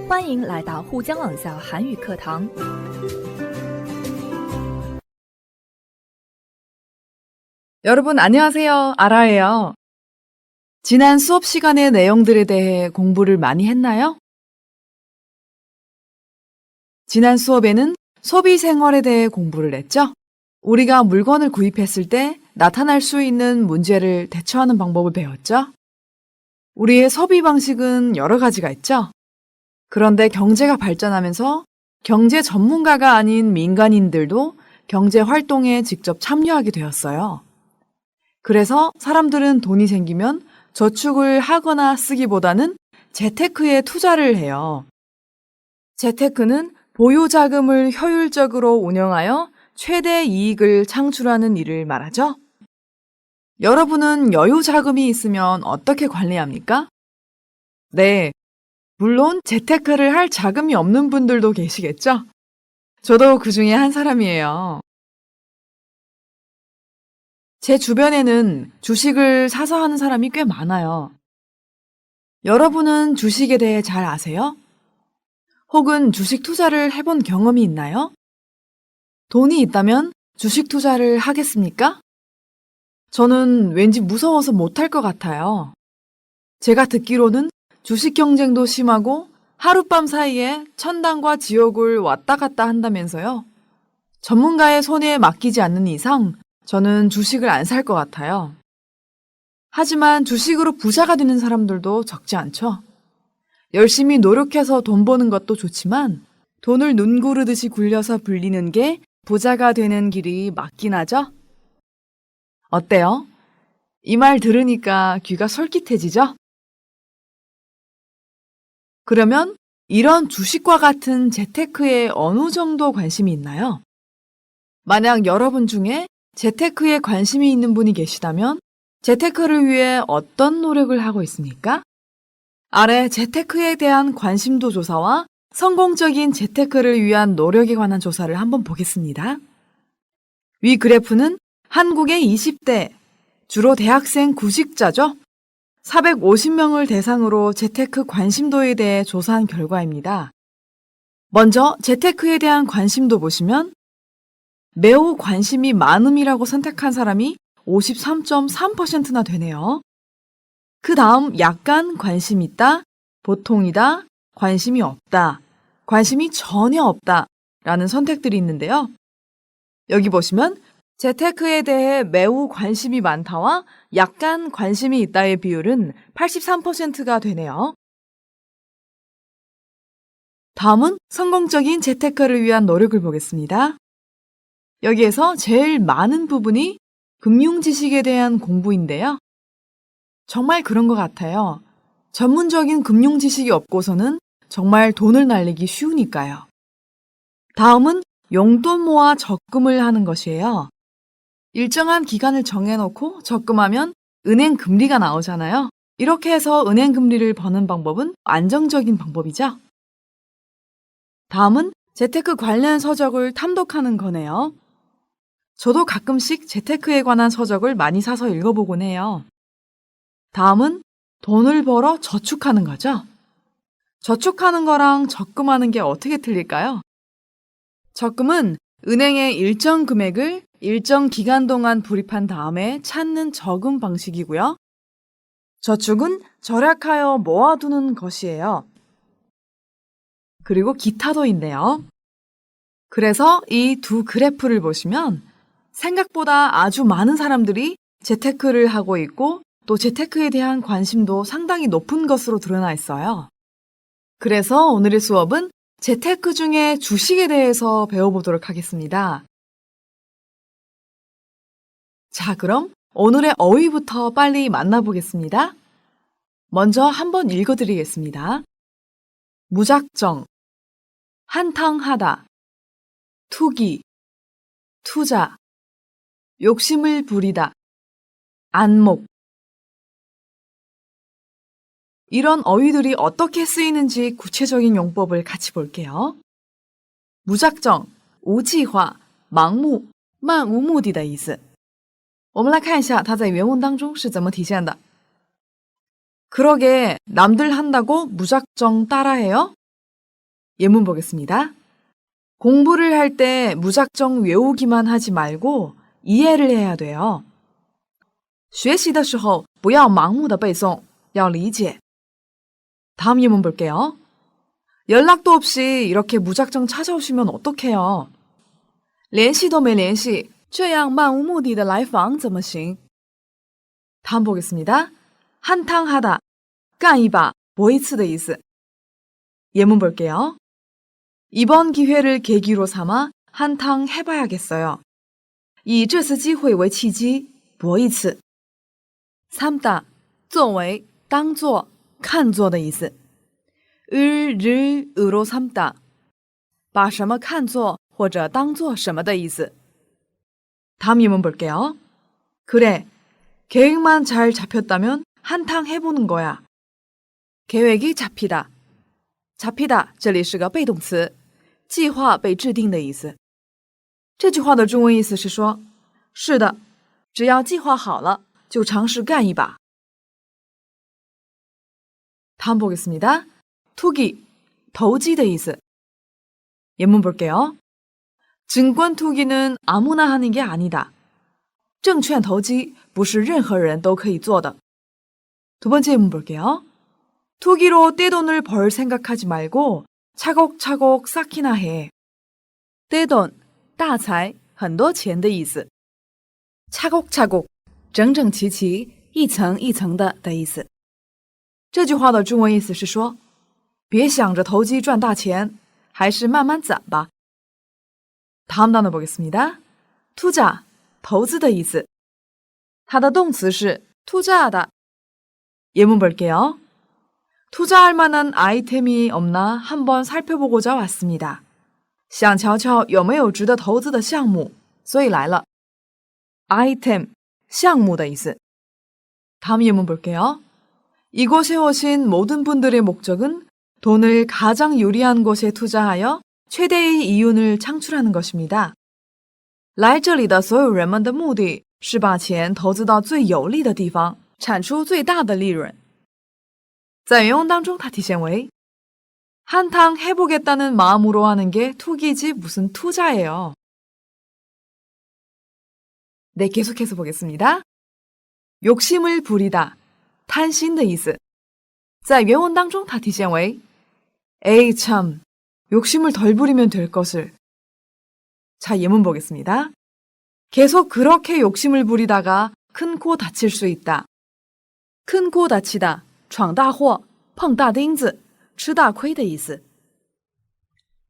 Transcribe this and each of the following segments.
欢迎来到沪江网校韩语课堂。 여러분 안녕하세요. 아라예요. 지난 수업 시간의 내용들에 대해 공부를 많이 했나요? 지난 수업에는 소비 생활에 대해 공부를 했죠? 우리가 물건을 구입했을 때 나타날 수 있는 문제를 대처하는 방법을 배웠죠? 우리의 소비 방식은 여러 가지가 있죠? 그런데 경제가 발전하면서 경제 전문가가 아닌 민간인들도 경제 활동에 직접 참여하게 되었어요. 그래서 사람들은 돈이 생기면 저축을 하거나 쓰기보다는 재테크에 투자를 해요. 재테크는 보유자금을 효율적으로 운영하여 최대 이익을 창출하는 일을 말하죠. 여러분은 여유 자금이 있으면 어떻게 관리합니까? 네, 물론 재테크를 할 자금이 없는 분들도 계시겠죠? 저도 그 중에 한 사람이에요. 제 주변에는 주식을 사서 하는 사람이 꽤 많아요. 여러분은 주식에 대해 잘 아세요? 혹은 주식 투자를 해본 경험이 있나요? 돈이 있다면 주식 투자를 하겠습니까? 저는 왠지 무서워서 못할 것 같아요. 제가 듣기로는 주식 경쟁도 심하고 하룻밤 사이에 천당과 지옥을 왔다 갔다 한다면서요. 전문가의 손에 맡기지 않는 이상 저는 주식을 안 살 것 같아요. 하지만 주식으로 부자가 되는 사람들도 적지 않죠. 열심히 노력해서 돈 버는 것도 좋지만 돈을 눈 고르듯이 굴려서 불리는 게 부자가 되는 길이 맞긴 하죠? 어때요? 이 말 들으니까 귀가 솔깃해지죠? 그러면 이런 주식과 같은 재테크에 어느 정도 관심이 있나요? 만약 여러분 중에 재테크에 관심이 있는 분이 계시다면 재테크를 위해 어떤 노력을 하고 있습니까? 아래 재테크에 대한 관심도 조사와 성공적인 재테크를 위한 노력에 관한 조사를 한번 보겠습니다. 위 그래프는 한국의 20대, 주로 대학생 구직자죠. 450명을 대상으로 재테크 관심도에 대해 조사한 결과입니다. 먼저 재테크에 대한 관심도 보시면 매우 관심이 많음이라고 선택한 사람이 53.3%나 되네요. 그 다음 약간 관심 있다, 보통이다, 관심이 없다, 관심이 전혀 없다 라는 선택들이 있는데요. 여기 보시면 재테크에 대해 매우 관심이 많다와 약간 관심이 있다의 비율은 83%가 되네요. 다음은 성공적인 재테크를 위한 노력을 보겠습니다. 여기에서 제일 많은 부분이 금융 지식에 대한 공부인데요. 정말 그런 것 같아요. 전문적인 금융 지식이 없고서는 정말 돈을 날리기 쉬우니까요. 다음은 용돈 모아 적금을 하는 것이에요. 일정한 기간을 정해놓고 적금하면 은행 금리가 나오잖아요. 이렇게 해서 은행 금리를 버는 방법은 안정적인 방법이죠. 다음은 재테크 관련 서적을 탐독하는 거네요. 저도 가끔씩 재테크에 관한 서적을 많이 사서 읽어보곤 해요. 다음은 돈을 벌어 저축하는 거죠. 저축하는 거랑 적금하는 게 어떻게 틀릴까요? 적금은 은행에 일정 금액을 일정 기간 동안 불입한 다음에 찾는 저금 방식이고요. 저축은 절약하여 모아두는 것이에요. 그리고 기타도 있네요. 그래서 이 두 그래프를 보시면 생각보다 아주 많은 사람들이 재테크를 하고 있고 또 재테크에 대한 관심도 상당히 높은 것으로 드러나 있어요. 그래서 오늘의 수업은 재테크 중에 주식에 대해서 배워보도록 하겠습니다. 자, 그럼 오늘의 어휘부터 빨리 만나보겠습니다. 먼저 한번 읽어드리겠습니다. 무작정, 한탕하다, 투기, 투자, 욕심을 부리다, 안목. 이런 어휘들이 어떻게 쓰이는지 구체적인 용법을 같이 볼게요. 무작정, 无计划,盲目,漫无目的的意思。我们来看一下它在原文当中是怎么体现的。 그러게 남들 한다고 무작정 따라해요? 예문 보겠습니다. 공부를 할 때 무작정 외우기만 하지 말고 이해를 해야 돼요. 学习的时候不要盲目的背诵，要理解. 다음 예문 볼게요. 연락도 없이 이렇게 무작정 찾아오시면 어떡해요? 联系都没联系，这样漫无目的的来访怎么行? 다음 보겠습니다. 한탕하다, 干一把, 搏一次的意思. 예문 볼게요. 이번 기회를 계기로 삼아 한탕 해봐야겠어요. 以这次机会为契机，搏一次. 삼다, 作为, 当作, 看作的意思. 을로 삼다, 把什么看作或者当作什么的意思. 다음 예문 볼게요. 그래, 계획만 잘 잡혔다면 한탕 해보는 거야. 계획이 잡히다. 잡히다, 这里是个被动词，计划被制定的意思。这句话的中文意思是说，是的，只要计划好了，就尝试干一把。다음 보겠습니다. 투기, 投机的意思. 예문 볼게요. 증권 투기는 아무나 하는 게 아니다. 证券投机不是任何人都可以做的. 두 번째 예문 볼게요. 투기로 떼돈을 벌 생각하지 말고 차곡차곡 쌓기나 해. 떼돈, 大财，很多钱的意思. 차곡차곡, 整整齐齐，一层一层的意思。这句话的中文意思是说，别想着投机赚大钱，还是慢慢攒吧。다음 단어 보겠습니다. 투자, 投资的意思. 它的动词是 투자하다. 예문 볼게요. 투자할 만한 아이템이 없나 한번 살펴보고자 왔습니다. 想瞧瞧有没有值得投资的项目，所以来了。item, 项目的意思. 다음 예문 볼게요. 이곳에 오신 모든 분들의 목적은 돈을 가장 유리한 곳에 투자하여 최대의 이윤을 창출하는 것입니다. 来这里的所有人们的目的是把钱投资到最有利的地方，产出最大的利润。在原文当中，它体现为 한탕 해보겠다는 마음으로 하는 게 투기지 무슨 투자예요. 네, 계속해서 보겠습니다. 욕심을 부리다, 贪心的意思。在原文当中，它体现为 에이 참, 욕심을 덜 부리면 될 것을. 자, 예문 보겠습니다. 계속 그렇게 욕심을 부리다가 큰 코 다칠 수 있다. 큰 코 다치다, 闯大祸，碰大钉子，吃大亏的意思。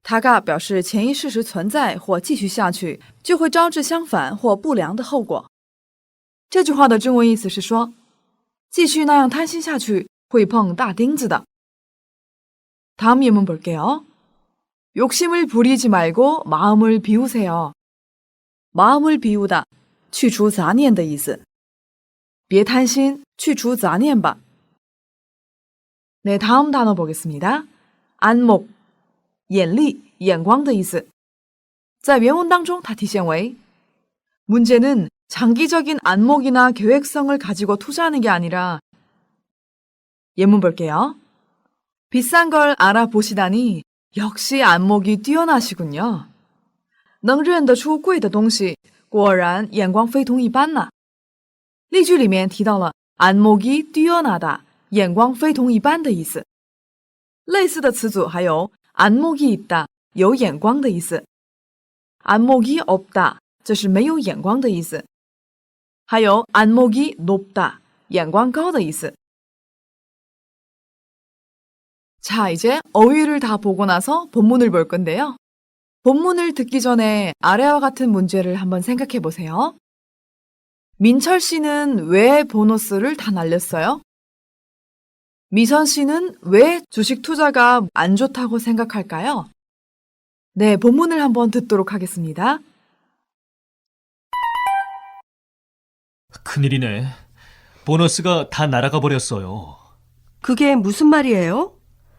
타가表示潜意识时存在或继续下去，就会招致相反或不良的后果。这句话的中文意思是说，继续那样贪心下去，会碰大钉子的。다음 예문 볼게요. 욕심을 부리지 말고 마음을 비우세요. 마음을 비우다, 去除杂念的意思。别贪心，去除杂念吧。 네, 다음 단어 보겠습니다. 안목, 眼力, 眼光的意思. 在原文当中它体现为 문제는 장기적인 안목이나 계획성을 가지고 투자하는 게 아니라. 예문 볼게요. 비싼 걸 알아보시다니 역시 안목이 뛰어나시군요. 能认得出贵的东西，果然眼光非同一般呢。例句里面提到了 안목이 뛰어나다, 眼光非同一般的意思。类似的词组还有 안목이 있다, 有眼光的意思。안목이 없다, 这是没有眼光的意思。还有 안목이 높다, 眼光高的意思。 자, 이제 어휘를 다 보고 나서 본문을 볼 건데요. 본문을 듣기 전에 아래와 같은 문제를 한번 생각해 보세요. 민철 씨는 왜 보너스를 다 날렸어요? 미선 씨는 왜 주식 투자가 안 좋다고 생각할까요? 네, 본문을 한번 듣도록 하겠습니다. 큰일이네. 보너스가 다 날아가 버렸어요. 그게 무슨 말이에요?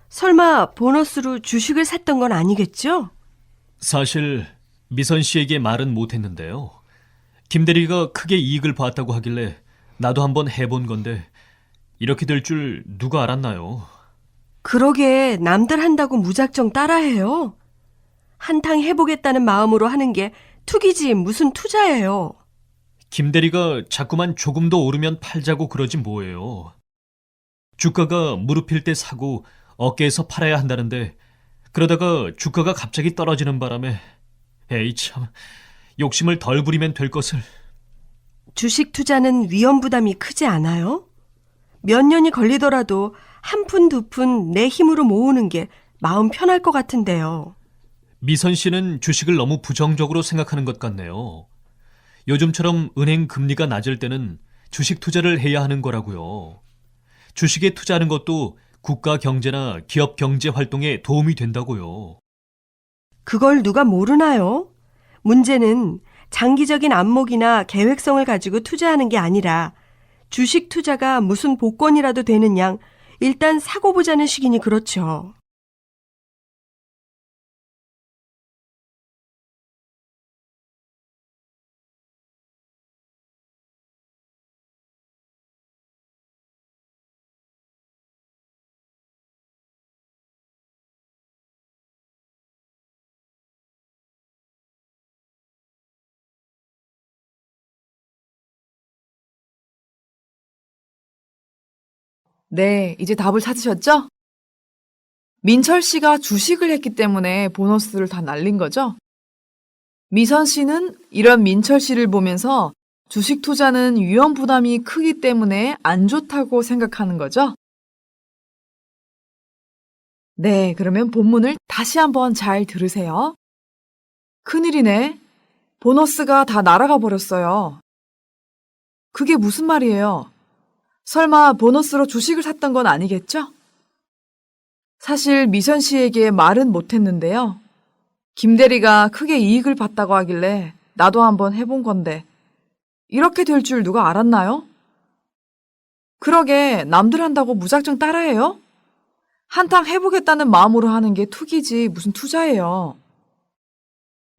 설마 보너스로 주식을 샀던 건 아니겠죠? 사실 미선 씨에게 말은 못했는데요. 김 대리가 크게 이익을 봤다고 하길래 나도 한번 해본 건데 이렇게 될 줄 누가 알았나요? 그러게 남들 한다고 무작정 따라해요? 한탕 해보겠다는 마음으로 하는 게 투기지 무슨 투자예요. 김 대리가 자꾸만 조금 더 오르면 팔자고 그러지 뭐예요. 주가가 무릎일 때 사고 어깨에서 팔아야 한다는데 그러다가 주가가 갑자기 떨어지는 바람에 에이 참 욕심을 덜 부리면 될 것을. 주식 투자는 위험 부담이 크지 않아요? 몇 년이 걸리더라도 한 푼 두 푼 내 힘으로 모으는 게 마음 편할 것 같은데요. 미선 씨는 주식을 너무 부정적으로 생각하는 것 같네요. 요즘처럼 은행 금리가 낮을 때는 주식 투자를 해야 하는 거라고요. 주식에 투자하는 것도 국가 경제나 기업 경제 활동에 도움이 된다고요. 그걸 누가 모르나요? 문제는 장기적인 안목이나 계획성을 가지고 투자하는 게 아니라 주식 투자가 무슨 복권이라도 되는 양 일단 사고 보자는 식이니 그렇죠. 네, 이제 답을 찾으셨죠? 민철 씨가 주식을 했기 때문에 보너스를 다 날린 거죠? 미선 씨는 이런 민철 씨를 보면서 주식 투자는 위험 부담이 크기 때문에 안 좋다고 생각하는 거죠? 네, 그러면 본문을 다시 한번 잘 들으세요. 큰일이네. 보너스가 다 날아가 버렸어요. 그게 무슨 말이에요? 설마 보너스로 주식을 샀던 건 아니겠죠? 사실 미선 씨에게 말은 못했는데요. 김 대리가 크게 이익을 봤다고 하길래 나도 한번 해본 건데 이렇게 될 줄 누가 알았나요? 그러게 남들 한다고 무작정 따라해요? 한탕 해보겠다는 마음으로 하는 게 투기지 무슨 투자예요.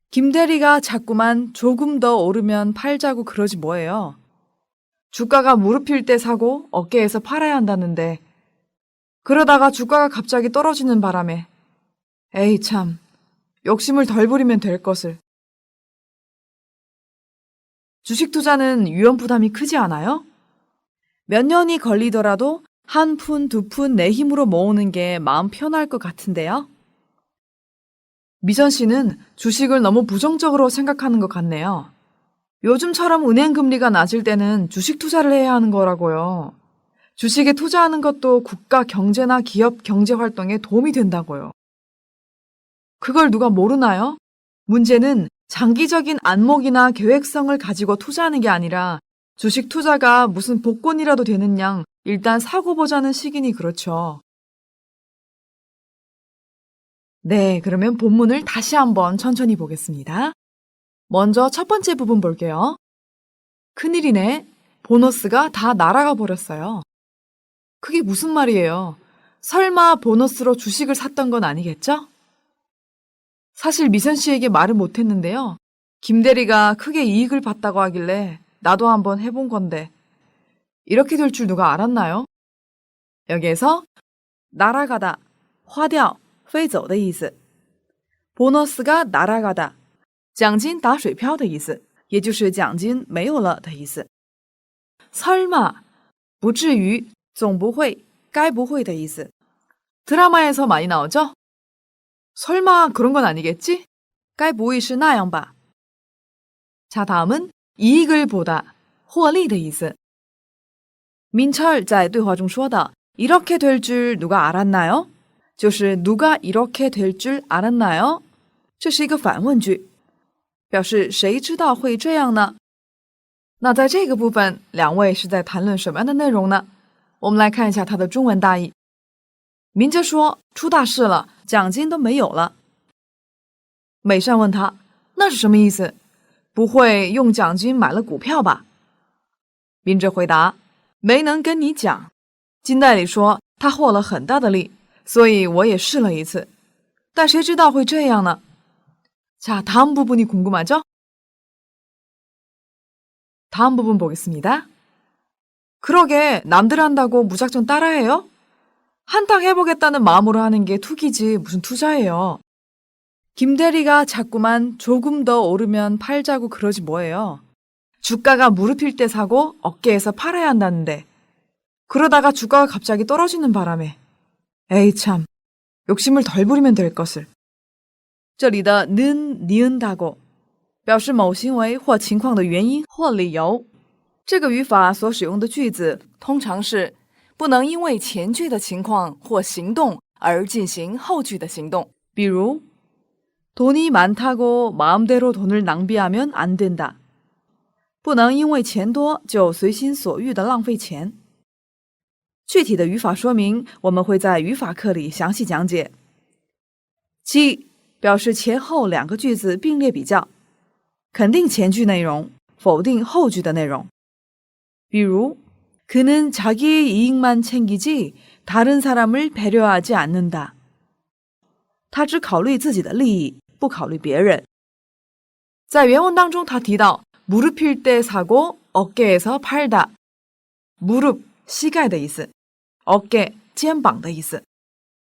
김 대리가 자꾸만 조금 더 오르면 팔자고 그러지 뭐예요. 주가가 무릎일 때 사고 어깨에서 팔아야 한다는데 그러다가 주가가 갑자기 떨어지는 바람에 에이 참 욕심을 덜 부리면 될 것을. 주식 투자는 위험 부담이 크지 않아요? 몇 년이 걸리더라도 한 푼, 두 푼 내 힘으로 모으는 게 마음 편할 것 같은데요? 미선 씨는 주식을 너무 부정적으로 생각하는 것 같네요. 요즘처럼 은행 금리가 낮을 때는 주식 투자를 해야 하는 거라고요. 주식에 투자하는 것도 국가 경제나 기업 경제 활동에 도움이 된다고요. 그걸 누가 모르나요? 문제는 장기적인 안목이나 계획성을 가지고 투자하는 게 아니라 주식 투자가 무슨 복권이라도 되는 양 일단 사고 보자는 식이니 그렇죠. 네, 그러면 본문을 다시 한번 천천히 보겠습니다. 먼저 첫 번째 부분 볼게요. 큰일이네. 보너스가 다 날아가 버렸어요. 그게 무슨 말이에요? 설마 보너스로 주식을 샀던 건 아니겠죠? 사실 미선 씨에게 말은 못했는데요. 김 대리가 크게 이익을 봤다고 하길래 나도 한번 해본 건데 이렇게 될 줄 누가 알았나요? 여기에서 날아가다, 花掉,飞走的意思. 보너스가 날아가다, 奖金打水漂的意思，也就是奖金没有了的意思。설마, 不至于, 总不会, 该不会的意思。 드라마에서 많이 나오죠? 설마 그런 건 아니겠지? 该不会是那样吧? 자, 다음은 이익을 보다, 获利的意思。 민철 在对话中说的 이렇게 될 줄 누가 알았나요? 就是누가 이렇게 될 줄 알았나요? 这是一个反问句，表示谁知道会这样呢？那在这个部分，两位是在谈论什么样的内容呢？我们来看一下它的中文大意。明哲说出大事了，奖金都没有了。美善问他那是什么意思？不会用奖金买了股票吧？明哲回答没能跟你讲。金代理说他获了很大的利，所以我也试了一次，但谁知道会这样呢？ 자, 다음 부분이 궁금하죠? 다음 부분 보겠습니다. 그러게 남들 한다고 무작정 따라해요? 한탕 해보겠다는 마음으로 하는 게 투기지 무슨 투자예요. 김 대리가 자꾸만 조금 더 오르면 팔자고 그러지 뭐예요. 주가가 무릎일 때 사고 어깨에서 팔아야 한다는데 그러다가 주가가 갑자기 떨어지는 바람에 에이 참 욕심을 덜 부리면 될 것을. 这里的는 니은다고表示某行为或情况的原因或理由。这个语法所使用的句子通常是不能因为前句的情况或行动而进行后句的行动。比如 돈이 많다고 마음대로 돈을 낭비하면 안 된다. 不能因为钱多就随心所欲地浪费钱。具体的语法说明我们会在语法课里详细讲解。七表示前后两个句子并列比较，肯定前句内容，否定后句的内容。比如그는 자기의 이익만 챙기지 다른 사람을 배려하지 않는다. 他只考虑自己的利益，不考虑别人。在原文当中他提到 무릎일 때 사고 어깨에서 팔다. 무릎, 膝盖的意思，어깨, 肩膀的意思，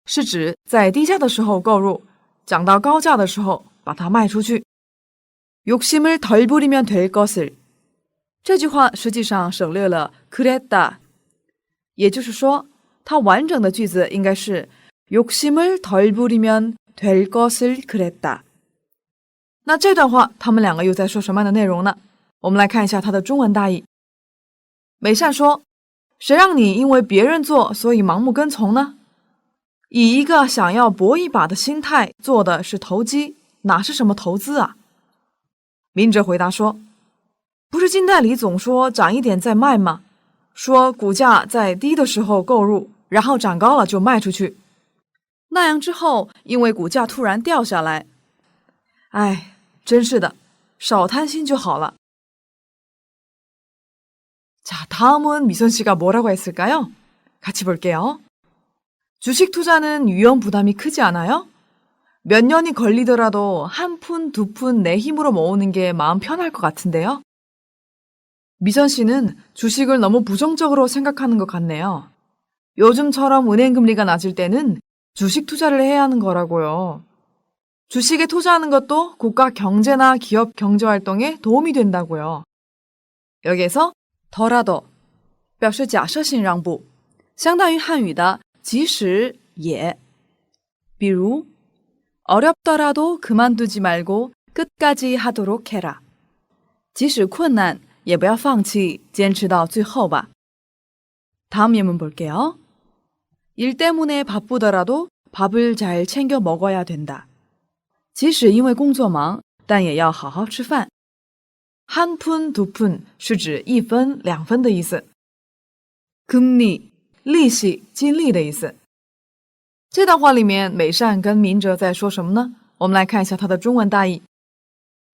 是指在低价的时候购入，涨到高价的时候把它卖出去。욕심을 덜 부리면 될 것을， 这句话实际上省略了 그랬다， 也就是说它完整的句子应该是 욕심을 덜 부리면 될 것을 그랬다。 那这段话他们两个又在说什么样的内容呢？我们来看一下它的中文大意。美善说，谁让你因为别人做所以盲目跟从呢？以一个想要搏一把的心态做的是投机，哪是什么投资啊？明哲回答说，不是金代理总说涨一点再卖吗？说股价在低的时候购入，然后涨高了就卖出去，那样之后因为股价突然掉下来，哎，真是的，少贪心就好了。 자, 다음은 미선 씨가 뭐라고 했을까요? 같이 볼게요. 주식 투자는 위험 부담이 크지 않아요? 몇 년이 걸리더라도 한 푼, 두 푼 내 힘으로 모으는 게 마음 편할 것 같은데요? 미선 씨는 주식을 너무 부정적으로 생각하는 것 같네요. 요즘처럼 은행 금리가 낮을 때는 주식 투자를 해야 하는 거라고요. 주식에 투자하는 것도 국가 경제나 기업 경제 활동에 도움이 된다고요. 여기에서 더라도 表示假设性让步，相当于汉语的即使也。比如 어렵더라도 그만두지 말고 끝까지 하도록 해라. 即使困难也不要放弃，坚持到最后吧。 다음 예문 볼게요. 일 때문에 바쁘더라도 밥을 잘 챙겨 먹어야 된다. 即使因为工作忙，但也要好好吃饭。 한 푼, 두 푼是指一分、两分的意思。금리利息、金利的意思。这段话里面，美善跟明哲在说什么呢？我们来看一下它的中文大意。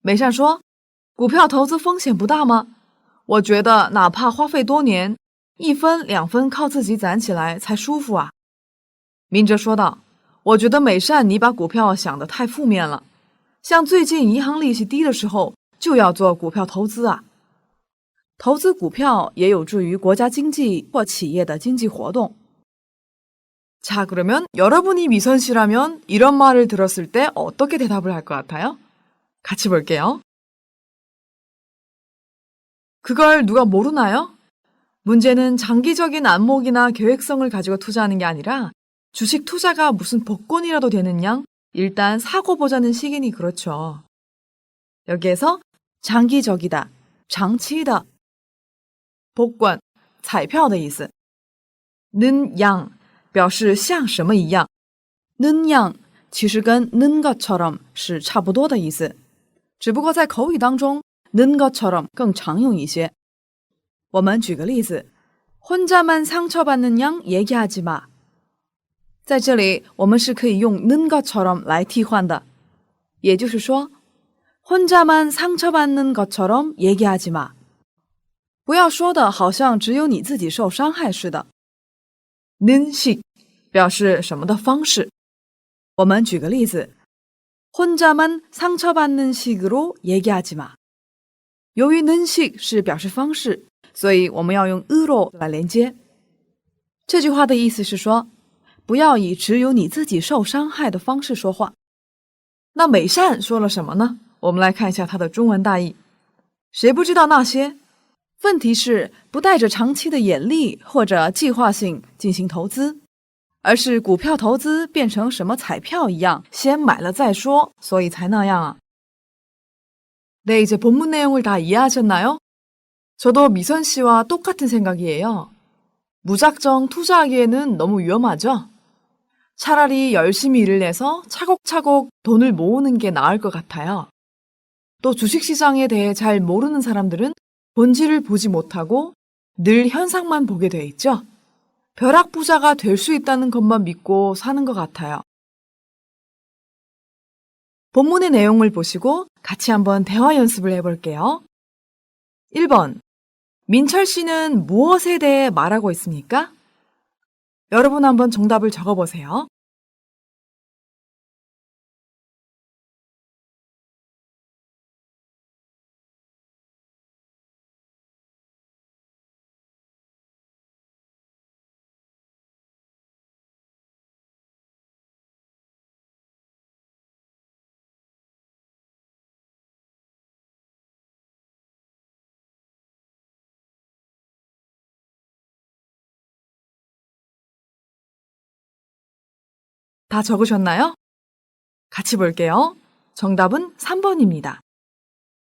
美善说：“股票投资风险不大吗？我觉得哪怕花费多年，一分、两分靠自己攒起来才舒服啊。”明哲说道：“我觉得美善你把股票想得太负面了，像最近银行利息低的时候。” 就要做股票投资啊！投资股票也有助于国家经济或企业的经济活动。 자, 그러면 여러분이 미선 씨라면 이런 말을 들었을 때 어떻게 대답을 할 것 같아요? 같이 볼게요. 그걸 누가 모르나요? 문제는 장기적인 안목이나 계획성을 가지고 투자하는 게 아니라 주식 투자가 무슨 복권이라도 되는 양 일단 사고 보자는 시기니 그렇죠. 여기에서 장기적이다, 장치이다, 복권, 彩票的意思。는 양表示像什么一样，는 양其实跟는 것처럼是差不多的意思，只不过在口语当中는 것처럼更常用一些。我们举个例子，혼자만 상처받는 양 얘기하지 마。在这里我们是可以用는 것처럼来替换的，也就是说。 혼자만 상처받는 것처럼 얘기하지 마. 不要说的好像只有你自己受伤害似的。는 식表示什么的方式。我们举个例子， 혼자만 상처받는 식으로 얘기하지 마. 由于는 식是表示方式，所以我们要用으로来连接。这句话的意思是说，不要以只有你自己受伤害的方式说话。那美善说了什么呢？我们来看一下它的中文大意。谁不知道那些？问题是不带着长期的眼力或者计划性进行投资，而是股票投资变成什么彩票一样，先买了再说，所以才那样啊。 네, 이제 본문 내용을 다 이해하셨나요? 저도 미선 씨와 똑같은 생각이에요. 무작정 투자하기에는 너무 위험하죠? 차라리 열심히 일을 해서 차곡차곡 돈을 모으는 게 나을 것 같아요. 또 주식시장에 대해 잘 모르는 사람들은 본질을 보지 못하고 늘 현상만 보게 돼 있죠. 벼락부자가 될 수 있다는 것만 믿고 사는 것 같아요. 본문의 내용을 보시고 같이 한번 대화 연습을 해볼게요. 1번. 민철 씨는 무엇에 대해 말하고 있습니까? 여러분 한번 정답을 적어보세요. 다 적으셨나요? 같이 볼게요. 정답은 3번입니다.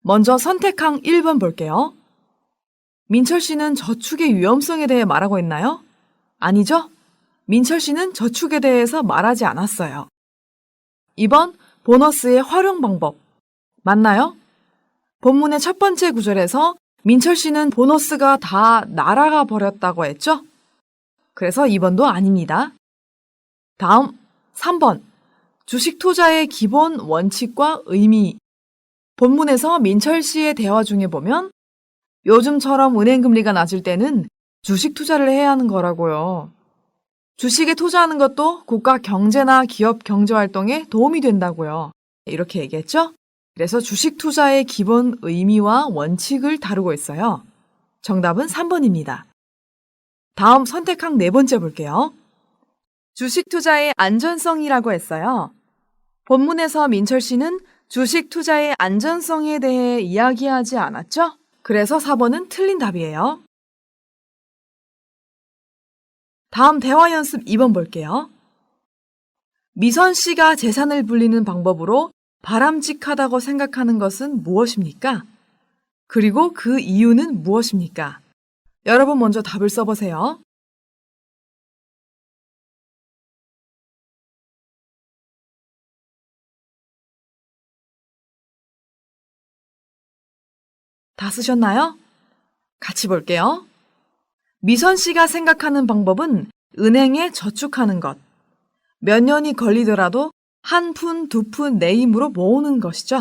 먼저 선택항 1번 볼게요. 민철 씨는 저축의 위험성에 대해 말하고 있나요? 아니죠? 민철 씨는 저축에 대해서 말하지 않았어요. 2번 보너스의 활용 방법. 맞나요? 본문의 첫 번째 구절에서 민철 씨는 보너스가 다 날아가 버렸다고 했죠? 그래서 2번도 아닙니다. 다음 3번. 주식 투자의 기본 원칙과 의미. 본문에서 민철 씨의 대화 중에 보면 요즘처럼 은행 금리가 낮을 때는 주식 투자를 해야 하는 거라고요. 주식에 투자하는 것도 국가 경제나 기업 경제 활동에 도움이 된다고요. 이렇게 얘기했죠? 그래서 주식 투자의 기본 의미와 원칙을 다루고 있어요. 정답은 3번입니다. 다음 선택항 네 번째 볼게요. 주식 투자의 안전성이라고 했어요. 본문에서 민철 씨는 주식 투자의 안전성에 대해 이야기하지 않았죠? 그래서 4번은 틀린 답이에요. 다음 대화 연습 2번 볼게요. 미선 씨가 재산을 불리는 방법으로 바람직하다고 생각하는 것은 무엇입니까? 그리고 그 이유는 무엇입니까? 여러분 먼저 답을 써보세요. 다 쓰셨나요? 같이 볼게요. 미선 씨가 생각하는 방법은 은행에 저축하는 것. 몇 년이 걸리더라도 한 푼, 두 푼 내 힘으로 모으는 것이죠.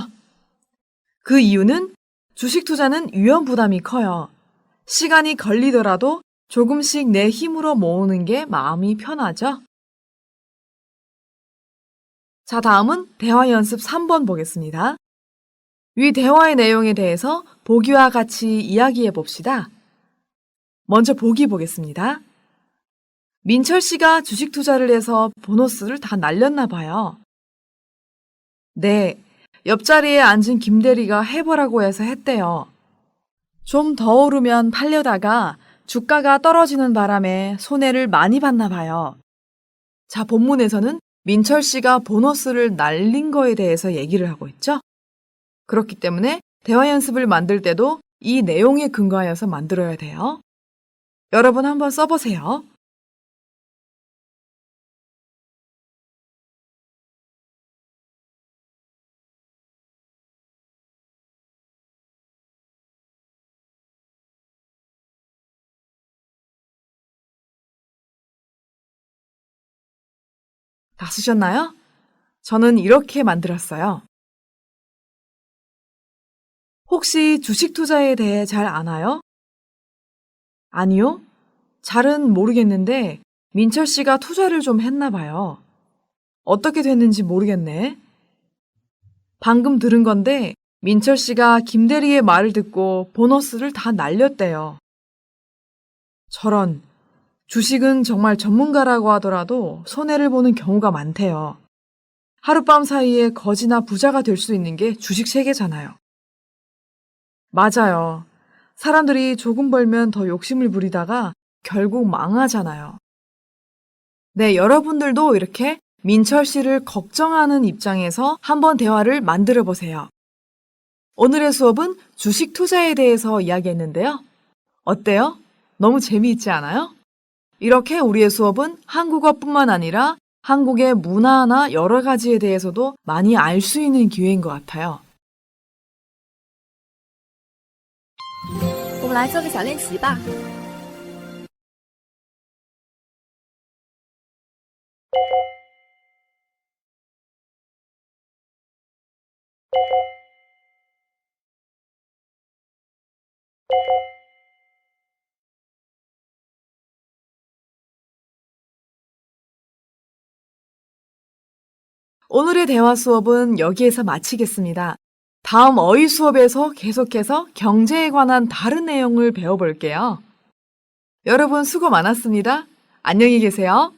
그 이유는 주식 투자는 위험 부담이 커요. 시간이 걸리더라도 조금씩 내 힘으로 모으는 게 마음이 편하죠. 자, 다음은 대화 연습 3번 보겠습니다. 위 대화의 내용에 대해서 보기와 같이 이야기해 봅시다. 먼저 보기 보겠습니다. 민철 씨가 주식 투자를 해서 보너스를 다 날렸나 봐요. 네, 옆자리에 앉은 김대리가 해보라고 해서 했대요. 좀 더 오르면 팔려다가 주가가 떨어지는 바람에 손해를 많이 봤나 봐요. 자, 본문에서는 민철 씨가 보너스를 날린 거에 대해서 얘기를 하고 있죠? 그렇기 때문에 대화 연습을 만들 때도 이 내용에 근거하여서 만들어야 돼요. 여러분 한번 써보세요. 다 쓰셨나요? 저는 이렇게 만들었어요. 혹시 주식 투자에 대해 잘 아나요? 아니요. 잘은 모르겠는데 민철 씨가 투자를 좀 했나 봐요. 어떻게 됐는지 모르겠네. 방금 들은 건데 민철 씨가 김대리의 말을 듣고 보너스를 다 날렸대요. 저런, 주식은 정말 전문가라고 하더라도 손해를 보는 경우가 많대요. 하룻밤 사이에 거지나 부자가 될 수 있는 게 주식 세계잖아요. 맞아요. 사람들이 조금 벌면 더 욕심을 부리다가 결국 망하잖아요. 네, 여러분들도 이렇게 민철 씨를 걱정하는 입장에서 한번 대화를 만들어 보세요. 오늘의 수업은 주식 투자에 대해서 이야기했는데요. 어때요? 너무 재미있지 않아요? 이렇게 우리의 수업은 한국어뿐만 아니라 한국의 문화나 여러 가지에 대해서도 많이 알 수 있는 기회인 것 같아요. 我们来做个小练习吧。 오늘의 대화 수업은 여기에서 마치겠습니다. 다음 어휘 수업에서 계속해서 경제에 관한 다른 내용을 배워볼게요. 여러분 수고 많았습니다. 안녕히 계세요.